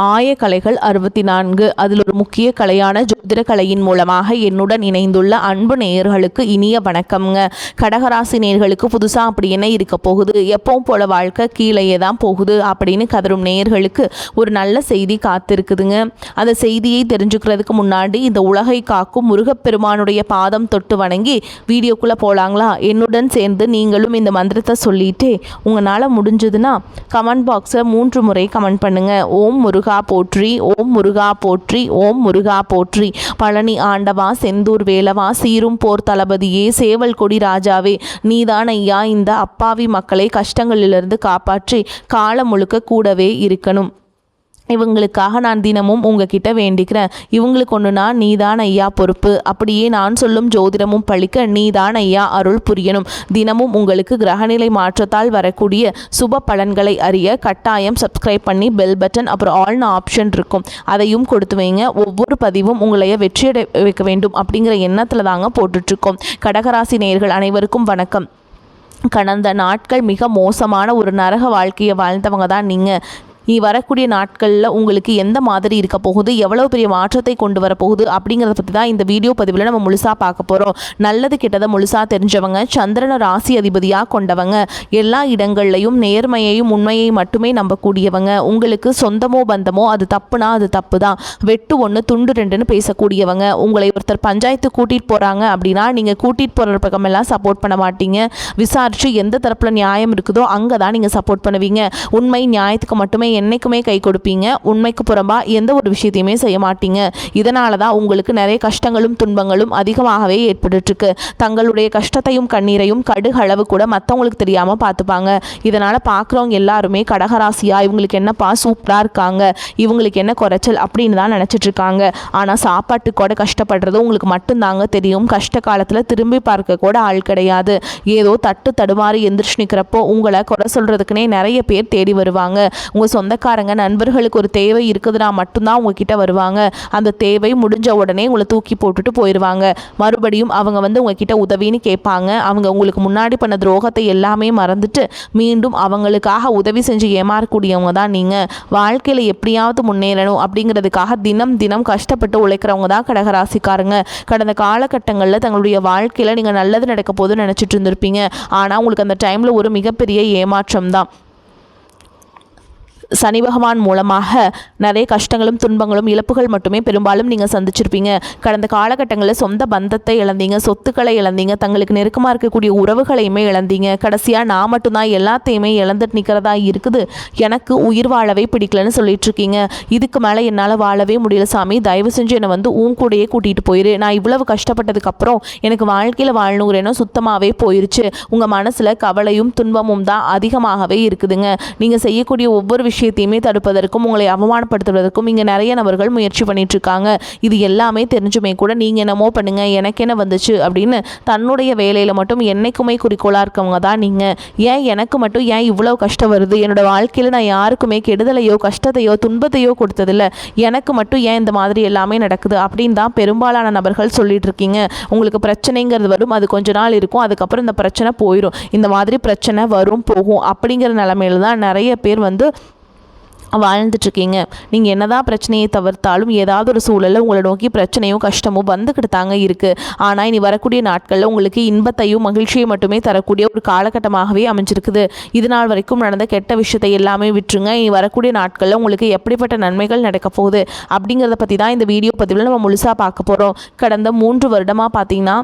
ஆயக்கலைகள் 64 அதில் ஒரு முக்கிய கலையான ஜோதிட கலையின் மூலமாக என்னுடன் இணைந்துள்ள அன்பு நேயர்களுக்கு இனிய வணக்கம்ங்க. கடகராசி நேயர்களுக்கு புதுசாக அப்படி என்ன இருக்க போகுது, எப்பவும் போல வாழ்க்கை கீழேயே தான் போகுது அப்படின்னு கதரும் நேயர்களுக்கு ஒரு நல்ல செய்தி காத்திருக்குதுங்க. அந்த செய்தியை தெரிஞ்சுக்கிறதுக்கு முன்னாடி இந்த உலகை காக்கும் முருகப்பெருமானுடைய பாதம் தொட்டு வணங்கி வீடியோக்குள்ளே போகலாங்களா? என்னுடன் சேர்ந்து நீங்களும் இந்த மந்திரத்தை சொல்லிட்டு உங்களால் முடிஞ்சதுன்னா கமெண்ட் பாக்ஸை 3 முறை கமெண்ட் பண்ணுங்கள். ஓம் முருகா போற்றி, ஓம் முருகா போற்றி, ஓம் முருகா போற்றி. பழனி ஆண்டவா, செந்தூர் வேலவா, சீரும் போர் தளபதியே, சேவல் கொடி ராஜாவே, நீதான் ஐயா இந்த அப்பாவி மக்களை கஷ்டங்களிலிருந்து காப்பாற்றி காலம் முழுக்க கூடவே இருக்கணும். இவங்களுக்காக நான் தினமும் உங்ககிட்ட வேண்டிக்கிறேன். இவங்களுக்கு ஒன்றுனா நீதான் ஐயா பொறுப்பு. அப்படியே நான் சொல்லும் ஜோதிடமும் பழிக்க நீதான் ஐயா அருள் புரியணும். தினமும் உங்களுக்கு கிரகநிலை மாற்றத்தால் வரக்கூடிய சுப பலன்களை அறிய கட்டாயம் சப்ஸ்கிரைப் பண்ணி பெல் பட்டன் அப்புறம் ஆல்னு ஆப்ஷன் இருக்கும், அதையும் கொடுத்து வைங்க. ஒவ்வொரு பதிவும் உங்களைய வெற்றியடை வைக்க வேண்டும் அப்படிங்கிற எண்ணத்தில் தாங்க போட்டுட்ருக்கோம். கடகராசி நேயர்கள் அனைவருக்கும் வணக்கம். கடந்த நாட்கள் மிக மோசமான ஒரு நரக வாழ்க்கையை வாழ்ந்தவங்க தான் நீங்கள். வரக்கூடிய நாட்களில் உங்களுக்கு எந்த மாதிரி இருக்க போகுது, எவ்வளோ பெரிய மாற்றத்தை கொண்டு வரப்போகுது அப்படிங்கிறத பற்றி தான் இந்த வீடியோ பதிவில் நம்ம முழுசாக பார்க்க போகிறோம். நல்லது கெட்டதை முழுசாக தெரிஞ்சவங்க, சந்திரன ராசி அதிபதியாக கொண்டவங்க, எல்லா இடங்கள்லையும் நேர்மையையும் உண்மையை மட்டுமே நம்பக்கூடியவங்க, உங்களுக்கு சொந்தமோ பந்தமோ அது தப்புனா அது தப்பு தான், வெட்டு 1 துண்டு 2ன்னு பேசக்கூடியவங்க. உங்களை ஒருத்தர் பஞ்சாயத்து கூட்டிகிட்டு போகிறாங்க அப்படின்னா நீங்கள் கூட்டிகிட்டு போகிற பக்கமெல்லாம் சப்போர்ட் பண்ண மாட்டீங்க. விசாரித்து எந்த தரப்பில் நியாயம் இருக்குதோ அங்கே தான் நீங்கள் சப்போர்ட் பண்ணுவீங்க. உண்மை நியாயத்துக்கு மட்டுமே என்னைக்குமே கை கொடுப்பீங்க. உண்மைக்கு புறம்பா எந்த ஒரு விஷயத்தையுமே செய்ய மாட்டீங்க. இதனால தான் உங்களுக்கு நிறைய கஷ்டங்களும் துன்பங்களும் அதிகமாகவே ஏற்பட்டுருக்கு. தங்களுடைய கஷ்டத்தையும் கண்ணீரையும் கடுகளவு கூட மற்றவங்களுக்கு தெரியாமல் பார்த்துப்பாங்க. இதனால் பார்க்குறவங்க எல்லாருமே கடகராசியா இவங்களுக்கு என்னப்பா சூப்பராக இருக்காங்க, இவங்களுக்கு என்ன குறைச்சல் அப்படின்னு தான் நினச்சிட்டு இருக்காங்க. ஆனால் சாப்பாட்டுக்கு கூட கஷ்டப்படுறது உங்களுக்கு மட்டும்தாங்க தெரியும். கஷ்ட காலத்தில் திரும்பி பார்க்க கூட ஆள் கிடையாது. ஏதோ தட்டு தடுமாறி எந்திரிச்சு நிற்கிறப்போ உங்களை குறை சொல்கிறதுக்குனே நிறைய பேர் தேடி வருவாங்க. உங்கள் சொந்தக்காரங்க நண்பர்களுக்கு ஒரு தேவை இருக்குதுன்னா மட்டும்தான் உங்ககிட்ட வருவாங்க. அந்த தேவை முடிஞ்ச உடனே உங்களை தூக்கி போட்டுட்டு போயிடுவாங்க. மறுபடியும் அவங்க உங்ககிட்ட உதவின்னு கேட்பாங்க. அவங்க உங்களுக்கு முன்னாடி பண்ண துரோகத்தை எல்லாமே மறந்துட்டு மீண்டும் அவங்களுக்காக உதவி செஞ்சு ஏமாறக்கூடியவங்க தான் நீங்கள். வாழ்க்கையில் எப்படியாவது முன்னேறணும் அப்படிங்கிறதுக்காக தினம் தினம் கஷ்டப்பட்டு உழைக்கிறவங்க தான் கடகராசிக்காரங்க. கடந்த காலகட்டங்களில் தங்களுடைய வாழ்க்கையில் நீங்கள் நல்லது நடக்க போதுன்னு நினச்சிட்டு இருந்திருப்பீங்க. ஆனால் உங்களுக்கு அந்த டைமில் ஒரு மிகப்பெரிய ஏமாற்றம் தான். சனி பகவான் மூலமாக நிறைய கஷ்டங்களும் துன்பங்களும் இழப்புகள் மட்டுமே பெரும்பாலும் நீங்கள் சந்திச்சிருப்பீங்க. கடந்த காலகட்டங்களில் சொந்த பந்தத்தை இழந்தீங்க, சொத்துக்களை இழந்தீங்க, தங்களுக்கு நெருக்கமாக இருக்கக்கூடிய உறவுகளையுமே இழந்தீங்க. கடைசியாக நான் மட்டும்தான் எல்லாத்தையுமே இழந்துட்டு நிற்கிறதா இருக்குது, எனக்கு உயிர் வாழவே பிடிக்கலன்னு சொல்லிட்டு இருக்கீங்க. இதுக்கு மேலே என்னால் வாழவே முடியல சாமி, தயவு செஞ்சு என்னை உன் கூடையே கூட்டிகிட்டு போயிரு. நான் இவ்வளவு கஷ்டப்பட்டதுக்கப்புறம் எனக்கு வாழ்க்கையில் வாழணுங்கிறேனோ சுத்தமாகவே போயிருச்சு. உங்கள் மனசில் கவலையும் துன்பமும் தான் அதிகமாகவே இருக்குதுங்க. நீங்கள் செய்யக்கூடிய ஒவ்வொரு விஷயத்தையுமே தடுப்பதற்கும் உங்களை அவமானப்படுத்துவதற்கும் இங்கே நிறைய நபர்கள் முயற்சி பண்ணிட்டு இருக்காங்க. இது எல்லாமே தெரிஞ்சுமே கூட நீங்கள் என்னமோ பண்ணுங்க, எனக்கு என்ன வந்துச்சு அப்படின்னு தன்னுடைய வேலையில் மட்டும் என்னைக்குமே குறிக்கோளாக இருக்கவங்க தான் நீங்கள். ஏன் எனக்கு மட்டும் ஏன் இவ்வளோ கஷ்டம் வருது, என்னோட வாழ்க்கையில் நான் யாருக்குமே கெடுதலையோ கஷ்டத்தையோ துன்பத்தையோ கொடுத்ததில்ல, எனக்கு மட்டும் ஏன் இந்த மாதிரி எல்லாமே நடக்குது அப்படின்னு தான் பெரும்பாலான நபர்கள் சொல்லிட்டு இருக்கீங்க. உங்களுக்கு பிரச்சனைங்கிறது வரும், அது கொஞ்ச நாள் இருக்கும், அதுக்கப்புறம் இந்த பிரச்சனை போயிடும். இந்த மாதிரி பிரச்சனை வரும் போகும் அப்படிங்கிற நிலைமையில தான் நிறைய பேர் வாழ்ந்துட்டுருக்கீங்க. நீங்கள் என்னதான் பிரச்சனையை தவிர்த்தாலும் ஏதாவது ஒரு சூழலில் உங்களை நோக்கி பிரச்சனையும் கஷ்டமும் வந்துக்கிட்டு தாங்க இருக்குது. ஆனால் இனி வரக்கூடிய நாட்களில் உங்களுக்கு இன்பத்தையும் மகிழ்ச்சியை மட்டுமே தரக்கூடிய ஒரு காலகட்டமாகவே அமைஞ்சிருக்குது. இது நாள் வரைக்கும் நடந்த கெட்ட விஷயத்தை எல்லாமே விட்டுருங்க. இனி வரக்கூடிய நாட்களில் உங்களுக்கு எப்படிப்பட்ட நன்மைகள் நடக்க போகுது அப்படிங்கிறத பற்றி தான் இந்த வீடியோ பதிவில் நம்ம முழுசாக பார்க்க போகிறோம். கடந்த 3 வருடமாக பார்த்தீங்கன்னா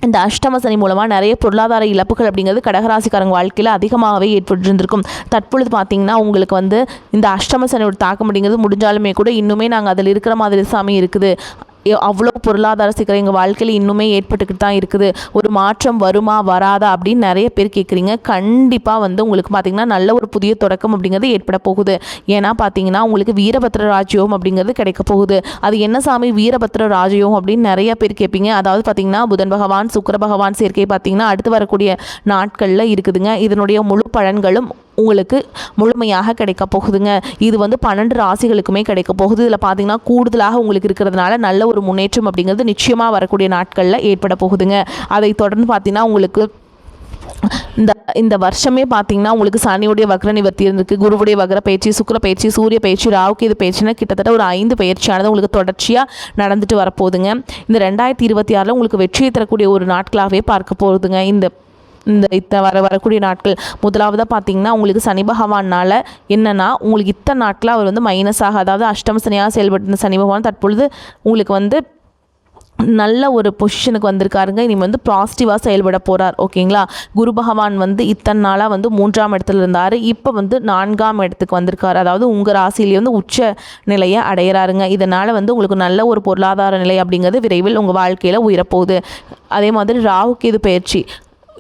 இந்த அஷ்டம சனி மூலமாக நிறைய பொருளாதார இழப்புகள் அப்படிங்கிறது கடகராசிக்காரங்க வாழ்க்கையில் அதிகமாகவே ஏற்பட்டுருந்துருக்கும். தற்பொழுது பார்த்திங்கன்னா உங்களுக்கு இந்த அஷ்டம சனியோட தாக்கம் அப்படிங்கிறது முடிஞ்சாலுமே கூட இன்னுமே நாங்கள் அதில் இருக்கிற மாதிரி சாமி இருக்குது. அவ்வளோ பொருளாதார சிக்கல் எங்கள் வாழ்க்கையில் இன்னுமே ஏற்பட்டுக்கிட்டு தான் இருக்குது. ஒரு மாற்றம் வருமா வராதா அப்படின்னு நிறைய பேர் கேட்குறீங்க. கண்டிப்பாக உங்களுக்கு பார்த்திங்கன்னா நல்ல ஒரு புதிய தொடக்கம் அப்படிங்கிறது ஏற்பட போகுது. ஏன்னா பார்த்தீங்கன்னா உங்களுக்கு வீரபத்ர ராஜயோகம் அப்படிங்கிறது கிடைக்க போகுது. அது என்ன சாமி வீரபத்ர ராஜயோகம் அப்படின்னு நிறைய பேர் கேட்பீங்க. அதாவது பார்த்திங்கன்னா புதன் பகவான் சுக்கிர பகவான் சேர்க்கை பார்த்திங்கன்னா அடுத்து வரக்கூடிய நாட்களில் இருக்குதுங்க. இதனுடைய முழு பலன்களும் உங்களுக்கு முழுமையாக கிடைக்க போகுதுங்க. இது 12 ராசிகளுக்குமே கிடைக்க போகுது. இதில் பார்த்தீங்கன்னா கூடுதலாக உங்களுக்கு இருக்கிறதுனால நல்ல ஒரு முன்னேற்றம் அப்படிங்கிறது நிச்சயமாக வரக்கூடிய நாட்களில் ஏற்பட போகுதுங்க. அதை தொடர்ந்து பார்த்தீங்கன்னா உங்களுக்கு இந்த இந்த வருஷமே பார்த்தீங்கன்னா உங்களுக்கு சனியுடைய வக்ர நிவர்த்தி இருந்திருக்கு, குருவுடைய வக்ர பயிற்சி, சுக்கிர பயிற்சி, சூரிய பயிற்சி, ராகுக்கு இது பயிற்சினா கிட்டத்தட்ட ஒரு 5 பயிற்சியானது உங்களுக்கு தொடர்ச்சியாக நடந்துட்டு வரப்போகுதுங்க. இந்த 2026 உங்களுக்கு வெற்றியை தரக்கூடிய ஒரு நாட்களாகவே பார்க்க போகுதுங்க. இந்த வரக்கூடிய நாட்கள் முதலாவதாக பார்த்தீங்கன்னா உங்களுக்கு சனி பகவானால் என்னென்னா உங்களுக்கு இத்தனை நாட்களாக அவர் வந்து மைனஸாக, அதாவது அஷ்டம சனியாக செயல்பட்டு சனி பகவான் தற்பொழுது உங்களுக்கு வந்து நல்ல ஒரு பொசிஷனுக்கு வந்திருக்காருங்க. இனி வந்து பாசிட்டிவாக செயல்பட போகிறார். ஓகேங்களா. குரு பகவான் வந்து இத்தனை நாளாக வந்து 3ஆம் இடத்துல இருந்தார், இப்போ வந்து 4ஆம் இடத்துக்கு வந்திருக்காரு. அதாவது உங்கள் ராசியிலே வந்து உச்ச நிலையை அடையிறாருங்க. இதனால் வந்து உங்களுக்கு நல்ல ஒரு பொருளாதார நிலை அப்படிங்கிறது விரைவில் உங்கள் வாழ்க்கையில் உயரப்போகுது. அதே மாதிரி ராகு கேது பயிற்சி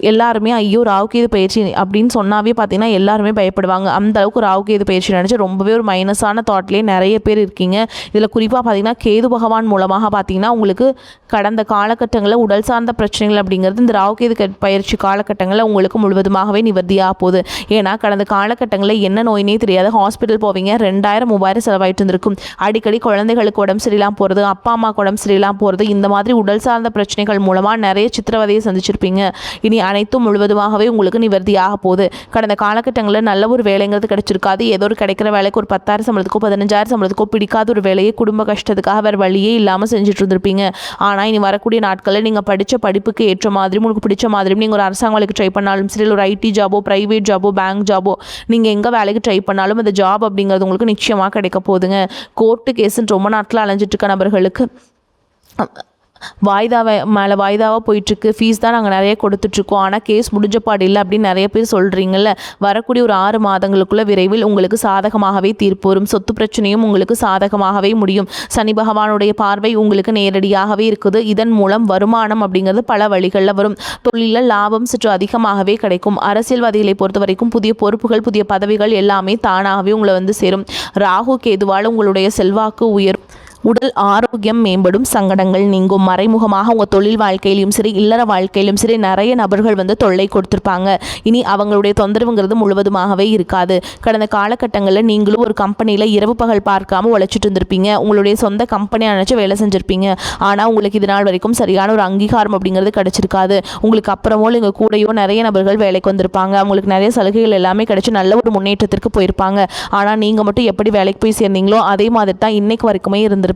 எல்லாருமே ஐயோ ராகுகேது பயிற்சி அப்படின்னு சொன்னாவே பார்த்தீங்கன்னா எல்லாருமே பயப்படுவாங்க. அந்த அளவுக்கு ராகுகேது பயிற்சி நினச்சி ரொம்பவே ஒரு மைனஸான தாட்லேயே நிறைய பேர் இருக்கீங்க. இதில் குறிப்பாக பார்த்தீங்கன்னா கேது பகவான் மூலமாக பார்த்தீங்கன்னா உங்களுக்கு கடந்த காலகட்டங்களில் உடல் சார்ந்த பிரச்சனைகள் அப்படிங்கிறது இந்த ராகுகேது பயிற்சி காலகட்டங்களில் உங்களுக்கு முழுவதுமாகவே நிவர்த்தியாக போகுது. ஏன்னா கடந்த காலகட்டங்களில் என்ன நோயினே தெரியாது, ஹாஸ்பிட்டல் போவீங்க, 2000 3000 செலவாயிட்டு இருந்திருக்கும். அடிக்கடி குழந்தைகளுக்கு உடம்பு சரியில்லாமல் போகிறது, அப்பா அம்மாவுக்கு உடம்பு சரியில்லாமல் போகிறது, இந்த மாதிரி உடல் சார்ந்த பிரச்சனைகள் மூலமாக நிறைய சித்திரவதையை சந்திச்சிருப்பீங்க. இனி அனைத்தும் முழுவதுமாகவே உங்களுக்கு நிவர்த்தியாக போகுது. கடந்த காலகட்டங்களில் நல்ல ஒரு வேலைங்கிறது கிடைச்சிருக்காது. ஏதோ ஒரு கிடைக்கிற வேலைக்கு ஒரு 10,000 சம்பளத்துக்கோ 15,000 சம்பளத்துக்கோ பிடிக்காத ஒரு வேலையை குடும்ப கஷ்டத்துக்காக வேறு வழியே இல்லாமல் செஞ்சுட்டு இருந்திருப்பீங்க. ஆனால் இனி வரக்கூடிய நாட்களில் நீங்கள் படித்த படிப்புக்கு ஏற்ற மாதிரியும் உங்களுக்கு பிடிச்ச மாதிரியும் நீங்கள் ஒரு அரசாங்க வேலைக்கு ட்ரை பண்ணாலும் சரி, ஒரு ஐடி ஜாபோ, ப்ரைவேட் ஜாபோ, பேங்க் ஜாபோ, நீங்கள் எங்கே வேலைக்கு ட்ரை பண்ணாலும் அந்த ஜாப் அப்படிங்கிறது உங்களுக்கு நிச்சயமாக கிடைக்க போகுதுங்க. கோர்ட்டு கேஸுன்னு ரொம்ப நாட்கள் அலைஞ்சிட்டு இருக்க நபர்களுக்கு வாய்தாவாக போயிட்டுருக்கு, ஃபீஸ் தான் நாங்கள் நிறைய கொடுத்துட்ருக்கோம், ஆனால் கேஸ் முடிஞ்ச பாடு இல்லை அப்படின்னு நிறைய பேர் சொல்கிறீங்கல்ல. வரக்கூடிய ஒரு 6 மாதங்களுக்குள்ள விரைவில் உங்களுக்கு சாதகமாகவே தீர்ப்பு வரும். சொத்து பிரச்சனையும் உங்களுக்கு சாதகமாகவே முடியும். சனி பகவானுடைய பார்வை உங்களுக்கு நேரடியாகவே இருக்குது. இதன் மூலம் வருமானம் அப்படிங்கிறது பல வழிகளில் வரும். தொழிலில் லாபம் சற்று அதிகமாகவே கிடைக்கும். அரசியல்வாதிகளை பொறுத்த வரைக்கும் புதிய பொறுப்புகள், புதிய பதவிகள் எல்லாமே தானாகவே உங்களை வந்து சேரும். ராகு கேதுவால் உங்களுடைய செல்வாக்கு உயரும். உடல் ஆரோக்கியம் மேம்படும், சங்கடங்கள் நீங்கும். மறைமுகமாக உங்கள் தொழில் வாழ்க்கையிலும் சரி, இல்லற வாழ்க்கையிலும் சரி நிறைய நபர்கள் வந்து தொல்லை கொடுத்துருப்பாங்க. இனி அவங்களுடைய தொந்தரவுங்கிறது முழுவதுமாகவே இருக்காது. கடந்த காலகட்டங்களில் நீங்களும் ஒரு கம்பெனியில் இரவு பகல் பார்க்காம உழைச்சிட்டு இருந்திருப்பீங்க. உங்களுடைய சொந்த கம்பெனியை நினச்சி வேலை செஞ்சுருப்பீங்க. ஆனால் உங்களுக்கு இது நாள் வரைக்கும் சரியான ஒரு அங்கீகாரம் அப்படிங்கிறது கிடச்சிருக்காது. உங்களுக்கு அப்புறமோ இங்கே கூடையோ நிறைய நபர்கள் வேலைக்கு வந்திருப்பாங்க. அவங்களுக்கு நிறைய சலுகைகள் எல்லாமே கிடச்சி நல்ல ஒரு முன்னேற்றத்திற்கு போயிருப்பாங்க. ஆனால் நீங்கள் மட்டும் எப்படி வேலைக்கு போய் சேர்ந்தீங்களோ அதே மாதிரி தான் இன்னைக்கு வரைக்குமே இருந்திருப்பீங்க.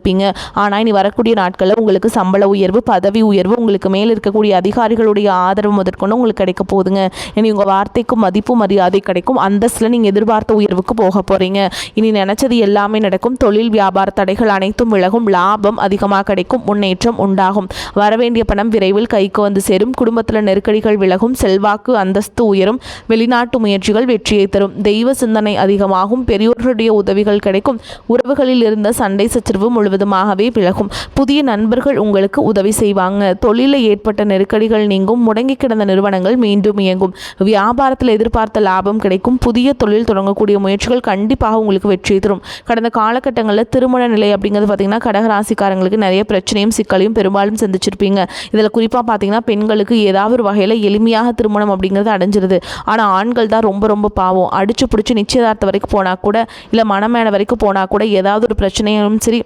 ஆனால் இனி வரக்கூடிய நாட்களில் உங்களுக்கு சம்பள உயர்வு, பதவி உயர்வு, உங்களுக்கு மேல் இருக்கக்கூடிய அதிகாரிகளுடைய ஆதரவு முதற்கொண்டு உங்களுக்கு கிடைக்க போகுதுங்க. இனி உங்கள் வார்த்தைக்கு மதிப்பு மரியாதை கிடைக்கும். அந்தஸ்தில் நீங்கள் எதிர்பார்த்த உயர்வுக்கு போக போகிறீங்க. இனி நினைச்சது எல்லாமே நடக்கும். தொழில் வியாபார தடைகள் அனைத்தும் விலகும். லாபம் அதிகமாக கிடைக்கும். முன்னேற்றம் உண்டாகும். வரவேண்டிய பணம் விரைவில் கைக்கு வந்து சேரும். குடும்பத்தில் நெருக்கடிகள் விலகும். செல்வாக்கு அந்தஸ்து உயரும். வெளிநாட்டு முயற்சிகள் வெற்றியை தரும். தெய்வ சிந்தனை அதிகமாகும். பெரியோர்களுடைய உதவிகள் கிடைக்கும். உறவுகளில் இருந்த சண்டை சச்சரவு முழுவதுமாகவே விலகும். புதிய நண்பர்கள் உங்களுக்கு உதவி செய்வாங்க. தொழிலில் ஏற்பட்ட நெருக்கடிகள் நீங்கும். முடங்கி கிடந்த நிறுவனங்கள் மீண்டும் இயங்கும். வியாபாரத்தில் எதிர்பார்த்த லாபம் கிடைக்கும். புதிய தொழில் தொடங்கக்கூடிய முயற்சிகள் கண்டிப்பாக உங்களுக்கு வெற்றி தரும். கடந்த காலகட்டங்களில் திருமண நிலை அப்படிங்கிறது பார்த்தீங்கன்னா கடகராசிக்காரங்களுக்கு நிறைய பிரச்சனையும் சிக்கலையும் பெரும்பாலும் சந்திச்சிருப்பீங்க. இதில் குறிப்பாக பார்த்தீங்கன்னா பெண்களுக்கு ஏதாவது ஒரு வகையில் எளிமையாக திருமணம் அப்படிங்கிறது அடைஞ்சிருது. ஆனால் ஆண்கள் தான் ரொம்ப ரொம்ப பாவம். அடிச்சு பிடிச்சி நிச்சயதார்த்தம் வரைக்கும் போனால் கூட, இல்லை மனமேன வரைக்கும் போனால் கூட ஏதாவது ஒரு பிரச்சனையும் சரி,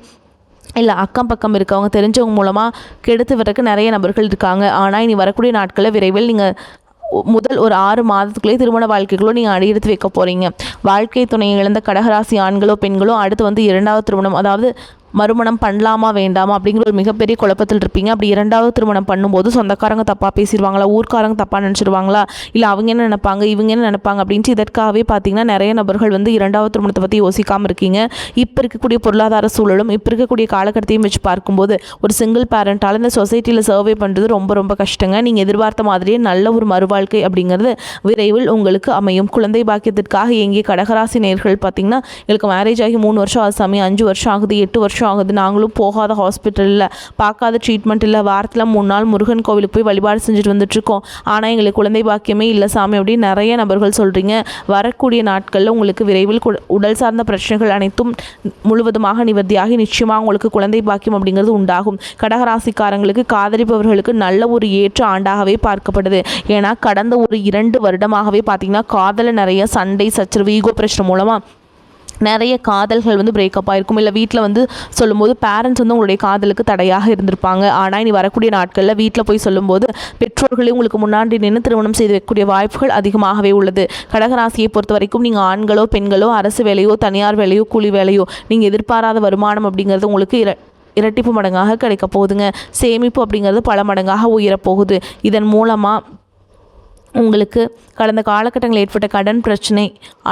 இல்லை அக்கம் பக்கம் இருக்கவங்க தெரிஞ்சவங்க மூலமாக கெடுத்து வரக்கு நிறைய நபர்கள் இருக்காங்க. ஆனால் இனி வரக்கூடிய நாட்களில் விரைவில் நீங்கள் முதல் ஒரு 6 மாதத்துக்குள்ளே திருமண வாழ்க்கைகளோ நீங்கள் அடியெடுத்து வைக்க போகிறீங்க. வாழ்க்கை துணையை இழந்த கடகராசி ஆண்களோ பெண்களோ அடுத்து வந்து 2வது திருமணம், அதாவது மறுமணம் பண்ணலாமா வேண்டாமா அப்படிங்கிற ஒரு மிகப்பெரிய குழப்பத்தில் இருப்பீங்க. அப்படி 2வது திருமணம் பண்ணும்போது சொந்தக்காரங்க தப்பாக பேசிடுவாங்களா, ஊர்க்காரங்க தப்பாக நினச்சிடுவாங்களா, இல்லை அவங்க என்ன நினைப்பாங்க, இவங்க என்ன நினைப்பாங்க அப்படின்ட்டு இதற்காகவே பார்த்தீங்கன்னா நிறைய நபர்கள் வந்து 2வது திருமணத்தை பற்றி யோசிக்காமல் இருக்கீங்க. இப்போ இருக்கக்கூடிய பொருளாதார சூழலும் இப்போ இருக்கக்கூடிய காலகட்டத்தையும் வச்சு பார்க்கும்போது ஒரு சிங்கிள் பேரண்டால் இந்த சொசைட்டியில் சர்வே பண்ணுறது ரொம்ப ரொம்ப கஷ்டங்க. நீங்கள் எதிர்பார்த்த மாதிரியே நல்ல ஒரு மறுவாழ்க்கை அப்படிங்கிறது விரைவில் உங்களுக்கு அமையும். குழந்தை பாக்கியத்திற்காக இயங்கிய கடகராசி நேயர்கள் பார்த்தீங்கன்னா எங்களுக்கு மேரேஜ் ஆகி 3 வருஷம் ஆகுது சாமி, 5 வருஷம் ஆகுது, 8 வருஷம் ஆகுது, நாங்களும் போகாத ஹாஸ்பிட்டலில் பார்க்காத ட்ரீட்மெண்ட் இல்லை, வாரத்தில் 3 நாள் முருகன் கோவிலுக்கு போய் வழிபாடு செஞ்சுட்டு வந்துட்டுருக்கோம், ஆனால் எங்களுக்கு குழந்தை பாக்கியமே இல்லை சாமி அப்படின்னு நிறைய நபர்கள் சொல்கிறீங்க. வரக்கூடிய நாட்களில் உங்களுக்கு விரைவில் உடல் சார்ந்த பிரச்சனைகள் அனைத்தும் முழுவதுமாக நிவர்த்தியாகி நிச்சயமாக உங்களுக்கு குழந்தை பாக்கியம் அப்படிங்கிறது உண்டாகும். கடகராசிக்காரங்களுக்கு காதலிப்பவர்களுக்கு நல்ல ஒரு ஏற்ற ஆண்டாகவே பார்க்கப்படுது. ஏன்னா கடந்த ஒரு 2 வருடமாகவே பார்த்தீங்கன்னா காதல நிறைய சண்டை சச்சரவு ஈகோ பிரச்சனை மூலமாக நிறைய காதல்கள் வந்து பிரேக்கப் ஆகிருக்கும். இல்லை வீட்டில் சொல்லும்போது பேரண்ட்ஸ் உங்களுடைய காதலுக்கு தடையாக இருந்திருப்பாங்க. ஆனால் இனி வரக்கூடிய நாட்களில் வீட்டில் போய் சொல்லும்போது பெற்றோர்களே உங்களுக்கு முன்னாடி நின்று திருமணம் செய்து வைக்கக்கூடிய வாய்ப்புகள் அதிகமாகவே உள்ளது. கடகராசியை பொறுத்த வரைக்கும் நீங்கள் ஆண்களோ பெண்களோ அரசு வேலையோ தனியார் வேலையோ கூலி வேலையோ நீங்கள் எதிர்பாராத வருமானம் அப்படிங்கிறது உங்களுக்கு இரட்டிப்பு மடங்காக கிடைக்க போகுதுங்க. சேமிப்பு அப்படிங்கிறது பல மடங்காக உயரப்போகுது. இதன் மூலமாக உங்களுக்கு கடந்த காலகட்டங்களில் ஏற்பட்ட கடன் பிரச்சனை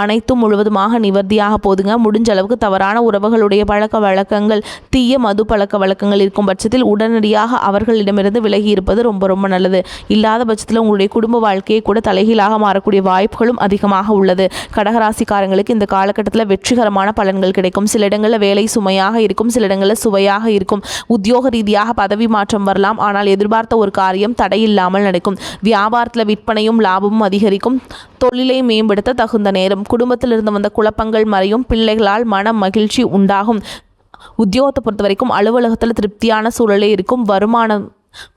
அனைத்தும் முழுவதுமாக நிவர்த்தியாக போதுங்க. முடிஞ்ச அளவுக்கு தவறான உறவுகளுடைய பழக்க வழக்கங்கள், தீய மது பழக்க வழக்கங்கள் இருக்கும் பட்சத்தில் உடனடியாக அவர்களிடமிருந்து விலகி இருப்பது ரொம்ப ரொம்ப நல்லது. இல்லாத பட்சத்தில் உங்களுடைய குடும்ப வாழ்க்கையை கூட தலைகீழாக மாறக்கூடிய வாய்ப்புகளும் அதிகமாக உள்ளது. கடகராசிக்காரங்களுக்கு இந்த காலகட்டத்தில் வெற்றிகரமான பலன்கள் கிடைக்கும். சில இடங்களில் வேலை சுமையாக இருக்கும், சில இடங்களில் சுவையாக இருக்கும். உத்தியோக ரீதியாக பதவி மாற்றம் வரலாம். ஆனால் எதிர்பார்த்த ஒரு காரியம் தடையில்லாமல் நடக்கும். வியாபாரத்தில் விற்பனையும் லாபமும் அதிகரிக்கும். தொழிலை மேம்படுத்த தகுந்த நேரம். குடும்பத்திலிருந்து வந்த குழப்பங்கள் மறையும். பிள்ளைகளால் மன மகிழ்ச்சி உண்டாகும். உத்தியோகத்தை பொறுத்த வரைக்கும் அலுவலகத்தில் திருப்தியான சூழலே இருக்கும். வருமானம்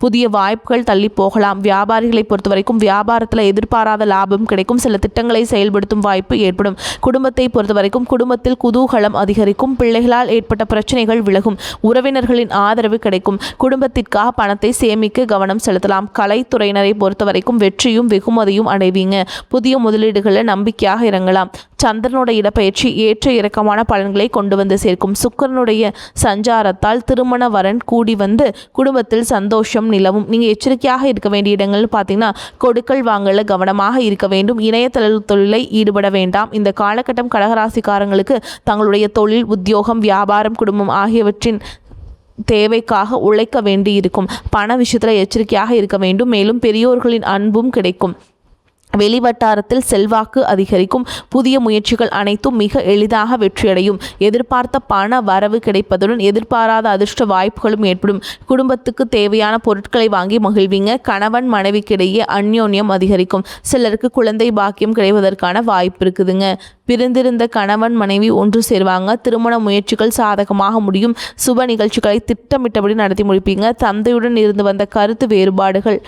புதிய வாய்ப்புகள் தள்ளி போகலாம். வியாபாரிகளை பொறுத்த வரைக்கும் வியாபாரத்தில் எதிர்பாராத லாபம் கிடைக்கும். சில திட்டங்களை செயல்படுத்தும் வாய்ப்பு ஏற்படும். குடும்பத்தை பொறுத்த வரைக்கும் குடும்பத்தில் குதூகலம் அதிகரிக்கும். பிள்ளைகளால் ஏற்பட்ட பிரச்சனைகள் விலகும். உறவினர்களின் ஆதரவு கிடைக்கும். குடும்பத்திற்காக பணத்தை சேமிக்க கவனம் செலுத்தலாம். கலைத்துறையினரை பொறுத்த வரைக்கும் வெற்றியும் வெகுமதியும் அடைவீங்க. புதிய முதலீடுகளில் நம்பிக்கையாக இறங்கலாம். சந்திரனுடைய இடப்பெயர்ச்சி ஏற்ற இறக்கமான பலன்களை கொண்டு வந்து சேர்க்கும். சுக்கிரனுடைய சஞ்சாரத்தால் திருமண வரன் கூடி வந்து குடும்பத்தில் சந்தோஷம் நிலவும். நீங்கள் எச்சரிக்கையாக இருக்க வேண்டிய இடங்கள்னு பார்த்தீங்கன்னா கொடுக்கல் வாங்கல கவனமாக இருக்க வேண்டும். இணையதள தொழிலை ஈடுபட வேண்டாம். இந்த காலகட்டம் கடகராசிக்காரங்களுக்கு தங்களுடைய தொழில், உத்தியோகம், வியாபாரம், குடும்பம் ஆகியவற்றின் தேவைக்காக உழைக்க வேண்டி இருக்கும். பண விஷயத்தில் எச்சரிக்கையாக இருக்க வேண்டும். மேலும் பெரியோர்களின் அன்பும் கிடைக்கும். வெளிவட்டாரத்தில் செல்வாக்கு அதிகரிக்கும். புதிய முயற்சிகள் அனைத்தும் மிக எளிதாக வெற்றியடையும். எதிர்பார்த்த பண வரவு கிடைப்பதுடன் எதிர்பாராத அதிர்ஷ்ட வாய்ப்புகளும் ஏற்படும். குடும்பத்துக்கு தேவையான பொருட்களை வாங்கி மகிழ்வீங்க. கணவன் மனைவிக்கிடையே அந்யோன்யம் அதிகரிக்கும். சிலருக்கு குழந்தை பாக்கியம் கிடைப்பதற்கான வாய்ப்பு இருக்குதுங்க. பிரிந்திருந்த கணவன் மனைவி ஒன்று சேருவாங்க. திருமண முயற்சிகள் சாதகமாக முடியும். சுப நிகழ்ச்சிகளை திட்டமிட்டபடி நடத்தி முடிப்பீங்க. தந்தையுடன் இருந்து வந்த கருத்து வேறுபாடுகள்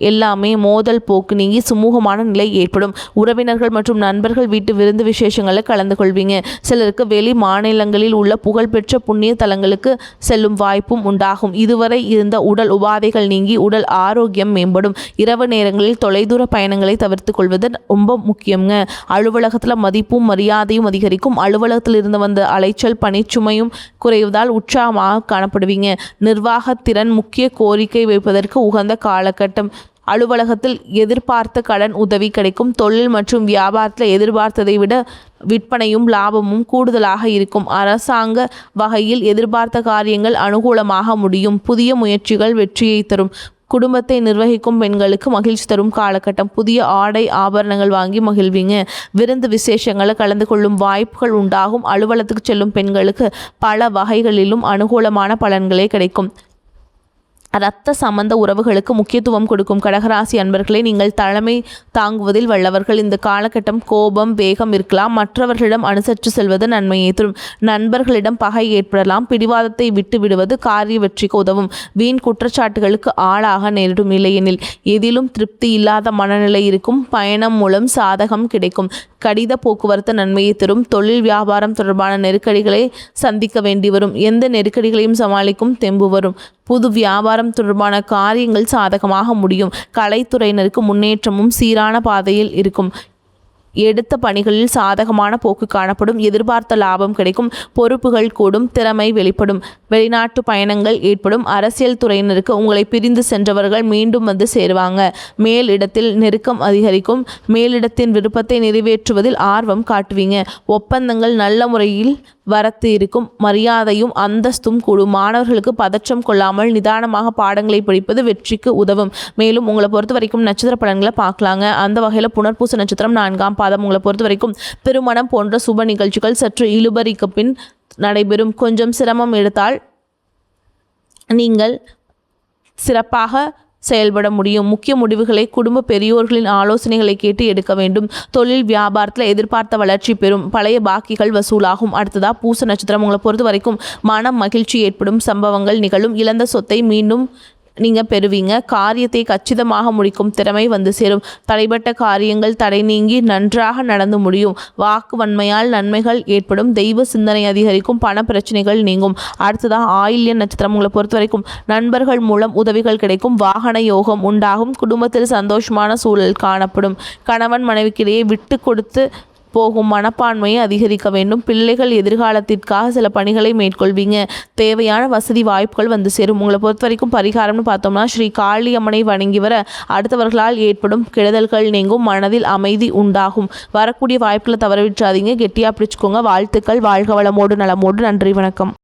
எல்லாமே மோதல் போக்கு நீங்கி சுமூகமான நிலை ஏற்படும். உறவினர்கள் மற்றும் நண்பர்கள் வீட்டு விருந்து விசேஷங்களில் கலந்து கொள்வீங்க. சிலருக்கு வெளி மாநிலங்களில் உள்ள புகழ்பெற்ற புண்ணிய தலங்களுக்கு செல்லும் வாய்ப்பும் உண்டாகும். இதுவரை இருந்த உடல் உபாதைகள் நீங்கி உடல் ஆரோக்கியம் மேம்படும். இரவு நேரங்களில் தொலைதூர பயணங்களை தவிர்த்து கொள்வது ரொம்ப முக்கியங்க. அலுவலகத்தில் மதிப்பும் மரியாதையும் அதிகரிக்கும். அலுவலகத்தில் இருந்து வந்த அலைச்சல் பணிச்சுமையும் குறைவதால் உற்சாகமாக காணப்படுவீங்க. நிர்வாகத்திறன் முக்கிய கோரிக்கை வைப்பதற்கு உகந்த காலகட்டம். அலுவலகத்தில் எதிர்பார்த்த கடன் உதவி கிடைக்கும். தொழில் மற்றும் வியாபாரத்தில் எதிர்பார்த்ததை விட விற்பனையும் லாபமும் கூடுதலாக இருக்கும். அரசாங்க வகையில் எதிர்பார்த்த காரியங்கள் அனுகூலமாக முடியும். புதிய முயற்சிகள் வெற்றியை தரும். குடும்பத்தை நிர்வகிக்கும் பெண்களுக்கு மகிழ்ச்சி தரும் காலகட்டம். புதிய ஆடை ஆபரணங்கள் வாங்கி மகிழ்வீங்க. விருந்து விசேஷங்களை கலந்து கொள்ளும் வாய்ப்புகள் உண்டாகும். அலுவலகத்துக்கு செல்லும் பெண்களுக்கு பல வகைகளிலும் அனுகூலமான பலன்களே கிடைக்கும். இரத்த சம்பந்த உறவுகளுக்கு முக்கியத்துவம் கொடுக்கும் கடகராசி அன்பர்களே, நீங்கள் தலைமை தாங்குவதில் வல்லவர்கள். இந்த காலகட்டம் கோபம், வேகம் இருக்கலாம். மற்றவர்களிடம் அனுசரித்து செல்வது நன்மையை தரும். நண்பர்களிடம் பகை ஏற்படலாம். பிடிவாதத்தை விட்டு விடுவது காரிய வெற்றிக்கு உதவும். வீண் குற்றச்சாட்டுகளுக்கு ஆளாக நேரிடும். இல்லையெனில் எதிலும் திருப்தி இல்லாத மனநிலை இருக்கும். பயணம் மூலம் சாதகம் கிடைக்கும். கடித போக்குவரத்து நன்மையை தரும். தொழில் வியாபாரம் தொடர்பான நெருக்கடிகளை சந்திக்க வேண்டி வரும். எந்த நெருக்கடிகளையும் சமாளிக்கும் தெம்பு வரும். புது வியாபாரம் தொடர்பான காரியங்கள் சாதகமாக முடியும். கலைத்துறையினருக்கு முன்னேற்றமும் சீரான பாதையில் இருக்கும். எடுத்த பணிகளில் சாதகமான போக்கு காணப்படும். எதிர்பார்த்த லாபம் கிடைக்கும். பொறுப்புகள் கூடும். திறமை வெளிப்படும். வெளிநாட்டு பயணங்கள் ஏற்படும். அரசியல் துறையினருக்கு உங்களை பிரிந்து சென்றவர்கள் மீண்டும் வந்து சேருவாங்க. மேலிடத்தில் நெருக்கம் அதிகரிக்கும். மேலிடத்தின் விருப்பத்தை நிறைவேற்றுவதில் ஆர்வம் காட்டுவீங்க. ஒப்பந்தங்கள் நல்ல முறையில் வரத்து இருக்கும். மரியாதையும் அந்தஸ்தும் கூடும். மாணவர்களுக்கு பதற்றம் கொள்ளாமல் நிதானமாக பாடங்களை படிப்பது வெற்றிக்கு உதவும். மேலும் உங்களை பொறுத்த வரைக்கும் நட்சத்திர பலன்களை பார்க்கலாங்க. அந்த வகையில் புனர்பூச நட்சத்திரம் 4ஆம் பாதம். உங்களை பொறுத்த வரைக்கும் திருமணம் போன்ற சுப நிகழ்ச்சிகள் சற்று இழுபறிக்கு பின் நடைபெறும். கொஞ்சம் சிரமம் எடுத்தால் நீங்கள் சிறப்பாக செயல்பட முடியும். முக்கிய முடிவுகளை குடும்ப பெரியோர்களின் ஆலோசனைகளை கேட்டு எடுக்க வேண்டும். தொழில் வியாபாரத்தில் எதிர்பார்த்த வளர்ச்சி பெறும். பழைய பாக்கிகள் வசூலாகும். அடுத்ததா பூச நட்சத்திரம். உங்களை பொறுத்த வரைக்கும் மனம் மகிழ்ச்சி ஏற்படும் சம்பவங்கள் நிகழும். இழந்த சொத்தை மீண்டும் நீங்கள் பெறுவீங்க. காரியத்தை கச்சிதமாக முடிக்கும் திறமை வந்து சேரும். தடைப்பட்ட காரியங்கள் தடை நீங்கி நன்றாக நடந்து முடியும். வாக்கு வன்மையால் நன்மைகள் ஏற்படும். தெய்வ சிந்தனை அதிகரிக்கும். பண பிரச்சனைகள் நீங்கும். அடுத்ததாக ஆயில்ய நட்சத்திரம். உங்களை பொறுத்த வரைக்கும் நண்பர்கள் மூலம் உதவிகள் கிடைக்கும். வாகன யோகம் உண்டாகும். குடும்பத்தில் சந்தோஷமான சூழல் காணப்படும். கணவன் மனைவிக்கிடையே விட்டு கொடுத்து போகும் மனப்பான்மையை அதிகரிக்க வேண்டும். பிள்ளைகள் எதிர்காலத்திற்காக சில பணிகளை மேற்கொள்வீங்க. தேவையான வசதி வாய்ப்புகள் வந்து சேரும். உங்களை பொறுத்த வரைக்கும் பரிகாரம்னு பார்த்தோம்னா ஸ்ரீ காளியம்மனை வணங்கி வர அடுத்தவர்களால் ஏற்படும் கெடுதல்கள் நீங்கும். மனதில் அமைதி உண்டாகும். வரக்கூடிய வாய்ப்புகளை தவற விட்டுறாதீங்க. கெட்டியாக பிடிச்சுக்கோங்க. வாழ்த்துக்கள். வாழ்க வளமோடு நலமோடு. நன்றி, வணக்கம்.